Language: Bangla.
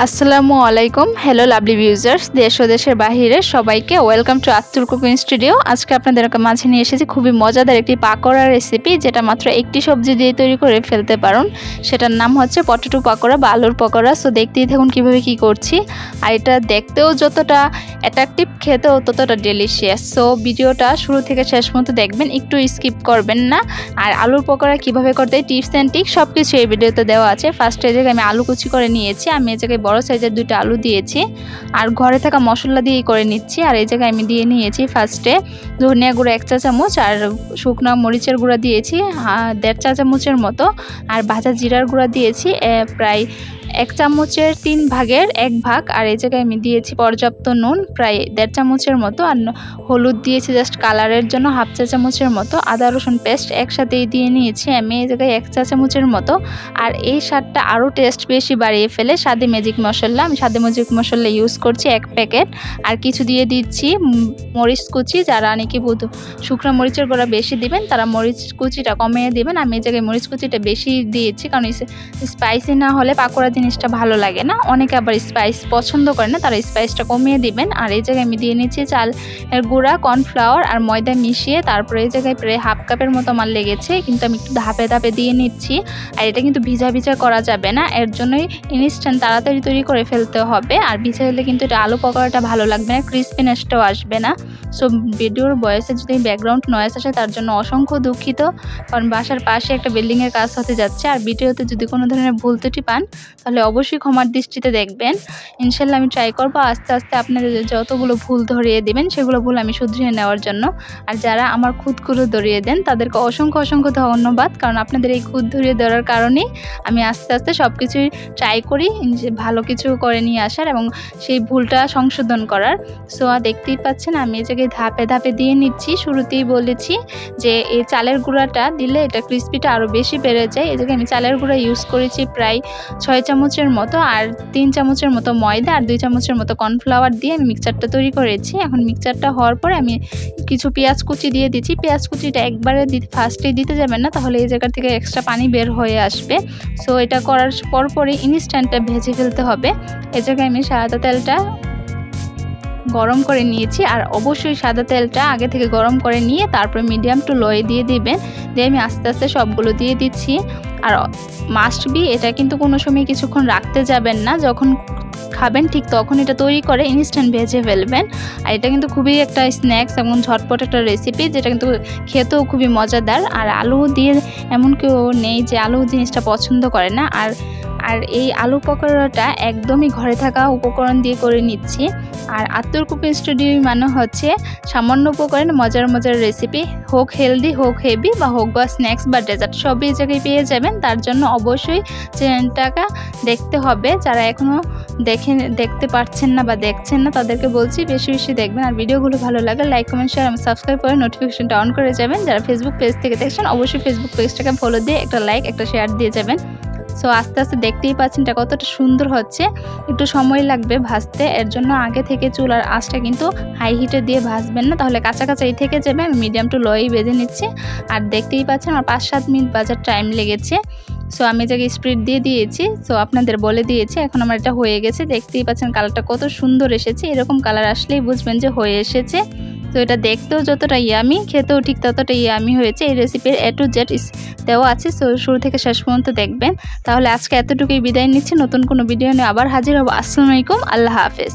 আসসালামু আলাইকুম। হ্যালো লাভলি ভিউজার্স, দেশ ও দেশের বাহিরে সবাইকে ওয়েলকাম টু আত্তুর কুকিং স্টুডিও। আজকে আপনাদের মাঝে নিয়ে এসেছি খুবই মজাদার একটি পাকোড়া রেসিপি, যেটা মাত্র একটি সবজি দিয়ে তৈরি করে ফেলতে পারেন। সেটার নাম হচ্ছে পটেটো পাকোড়া বা আলুর পকোড়া। সো দেখতেই থাকুন কীভাবে কি করছি। আর এটা দেখতেও যতটা অ্যাট্রাকটিভ, খেতেও ততটা ডেলিশিয়াস। সো ভিডিওটা শুরু থেকে শেষ মতো দেখবেন, একটু স্কিপ করবেন না। আর আলুর পকোড়া কীভাবে করতে হয়, টিপস অ্যান্ড ট্রিক্স সব কিছু এই ভিডিওতে দেওয়া আছে। ফার্স্টে এই জায়গায় আমি আলু কুচি করে নিয়েছি। আমি এই জায়গায় বড় সাইজের 2টা আলু দিয়েছি আর ঘরে থাকা মশলা দিয়ে করে নিচ্ছি। আর এই জায়গায় আমি দিয়ে নিয়েছি ফার্স্টে ধনিয়া গুঁড়া 1 চা চামচ, আর শুকনো মরিচের গুঁড়া দিয়েছি 1.5 চা চামচের মতো, আর ভাজা জিরার গুঁড়া দিয়েছি প্রায় 1 চামচের 3 ভাগের 1 ভাগ। আর এই জায়গায় আমি দিয়েছি পর্যাপ্ত নুন প্রায় 1.5 চামচের মতো, আর হলুদ দিয়েছি জাস্ট কালারের জন্য 1/2 চা চামচের মতো। আদা রসুন পেস্ট একসাথেই দিয়ে নিয়েছি আমি এই জায়গায় 1 চা চামচের মতো। আর এই স্বাদটা আরও টেস্ট বেশি বাড়িয়ে ফেলে স্বাদে ম্যাজিক মশলা। আমি স্বাদে ম্যাজিক মশলা ইউজ করছি 1 প্যাকেট। আর কিছু দিয়ে দিচ্ছি মরিচ কুচি। যারা নাকি শুকনো মরিচের গুঁড়া বেশি দিবেন তারা মরিচ কুচিটা কমিয়ে দিবেন। আমি এই জায়গায় মরিচ কুচিটা বেশি দিয়েছি, কারণ স্পাইসি না হলে পাকোড়া জিনিসটা ভালো লাগে না। অনেকে আবার স্পাইস পছন্দ করে না, তারা স্পাইসটা কমিয়ে দিবেন। আর এই জায়গায় আমি দিয়ে নিচ্ছি চালের গুঁড়া, কর্নফ্লাওয়ার আর ময়দা মিশিয়ে। তারপরে এই জায়গায় প্রায় 1/2 কাপের মতো আমার লেগেছে, কিন্তু আমি একটু ধাপে ধাপে দিয়ে নিচ্ছি। আর এটা কিন্তু ভিজা ভিজা করা যাবে না, এর জন্যই ইনস্ট্যান্ট তাড়াতাড়ি তৈরি করে ফেলতে হবে। আর ভিজা হলে কিন্তু এটা আলু পকোড়াটা ভালো লাগবে না, ক্রিসপিনেসটাও আসবে না। সো ভিডিওর ভয়েসে যদি ব্যাকগ্রাউন্ড নয়েজ আসে তার জন্য অসংখ্য দুঃখিত, কারণ বাসার পাশে একটা বিল্ডিংয়ের কাজ হতে যাচ্ছে। আর ভিডিওতে যদি কোনো ধরনের ভুল ত্রুটি পান তাহলে অবশ্যই ক্ষমার দৃষ্টিতে দেখবেন। ইনশাল্লাহ আমি ট্রাই করবো আস্তে আস্তে আপনাদের যতগুলো ভুল ধরিয়ে দেবেন সেগুলো ভুল আমি শুধরিয়ে নেওয়ার জন্য। আর যারা আমার খুঁতগুলো ধরিয়ে দেন তাদেরকে অসংখ্য অসংখ্য ধন্যবাদ, কারণ আপনাদের এই খুঁত ধরিয়ে দেওয়ার কারণেই আমি আস্তে আস্তে সব কিছুই ট্রাই করি যে ভালো কিছু করে নিয়ে আসার এবং সেই ভুলটা সংশোধন করার। সো দেখতেই পাচ্ছেন আমি এই জায়গায় ধাপে ধাপে দিয়ে নিচ্ছি। শুরুতেই বলেছি যে এই চালের গুঁড়াটা দিলে এটা ক্রিসপিটা আরও বেশি বেড়ে যায়। এই জায়গায় আমি চালের গুঁড়া ইউজ করেছি প্রায় 6 চামচের মতো, আর 3 চামচের মতো ময়দা আর 2 চামচের মতো কর্নফ্লাওয়ার দিয়ে আমি মিক্সচারটা তৈরি করেছি। এখন মিক্সচারটা হওয়ার পরে আমি কিছু পেঁয়াজ কুচি দিয়ে দিচ্ছি। পেঁয়াজ কুচিটা একবারে ফার্স্টেই দিতে যাবেন না, তাহলে এই জায়গা থেকে এক্সট্রা পানি বের হয়ে আসবে। সো এটা করার পরপরই ইনস্ট্যান্টটা ভেজে ফেলতে হবে। এই জায়গায় আমি সাদা তেলটা গরম করে নিয়েছি, আর অবশ্যই সাদা তেলটা আগে থেকে গরম করে নিয়ে তারপরে মিডিয়াম টু লোয়ে দিয়ে দিবেন। দিয়ে আমি আস্তে আস্তে সবগুলো দিয়ে দিচ্ছি। আর মাস্ট বি এটা কিন্তু কোনো সময় কিছুক্ষণ রাখতে যাবেন না, যখন খাবেন ঠিক তখন এটা তৈরি করে ইনস্ট্যান্ট ভেজে ফেলবেন। আর এটা কিন্তু খুবই একটা স্ন্যাক্স এবং ঝটপট একটা রেসিপি, যেটা কিন্তু খেতেও খুবই মজাদার। আর আলু দিয়ে এমন কেউ নেই যে আলু জিনিসটা পছন্দ করে না। আর এই আলু পকোড়াটা একদমই ঘরে থাকা উপকরণ দিয়ে করে নিচ্ছি। আর আত্তুর কুকিং স্টুডিও মানে হচ্ছে সামান্য উপকরণে মজার মজার রেসিপি, হোক হেলদি হোক হেভি বা হোক বা স্ন্যাক্স বা ডেজার্ট, সবই এই জায়গায় পেয়ে যাবেন। তার জন্য অবশ্যই চ্যানেলটাকে দেখতে হবে। যারা এখনও দেখতে পারছেন না বা দেখছেন না তাদেরকে বলছি বেশি বেশি দেখবেন। আর ভিডিওগুলো ভালো লাগে লাইক কমেন্ট শেয়ার এবং সাবস্ক্রাইব করে নোটিফিকেশনটা অন করে যাবেন। যারা ফেসবুক পেজ থেকে দেখছেন অবশ্যই ফেসবুক পেজটাকে ফলো দিয়ে একটা লাইক একটা শেয়ার দিয়ে যাবেন। সো আস্তে আস্তে দেখতেই পাচ্ছেন এটা কতটা সুন্দর হচ্ছে। একটু সময় লাগবে ভাজতে, এর জন্য আগে থেকে চুলার আঁচটা কিন্তু হাই হিটে দিয়ে ভাজবেন না, তাহলে কাঁচা কাঁচাই থেকে যাবে। আমি মিডিয়াম টু লোই ভেজে নিচ্ছি। আর দেখতেই পাচ্ছেন আমার 5-7 মিনিট ভাজার টাইম লেগেছে। সো আমি জায়গায় স্প্রিড দিয়ে দিয়েছি, সো আপনাদের বলে দিয়েছি। এখন আমার এটা হয়ে গেছে, দেখতেই পাচ্ছেন কালারটা কত সুন্দর এসেছে। এরকম কালার আসলেই বুঝবেন যে হয়ে এসেছে। তো এটা দেখতেও যতটা ইয়ামি, খেতেও ঠিক ততটা ইয়ামি হয়েছে। এই রেসিপির A to Z দেওয়া আছে, সো শুরু থেকে শেষ পর্যন্ত দেখবেন। তাহলে আজকে এতটুকুই বিদায় নিচ্ছি, নতুন কোনো ভিডিও নিয়ে আবার হাজির হব। আসসালামু আলাইকুম, আল্লাহ হাফেজ।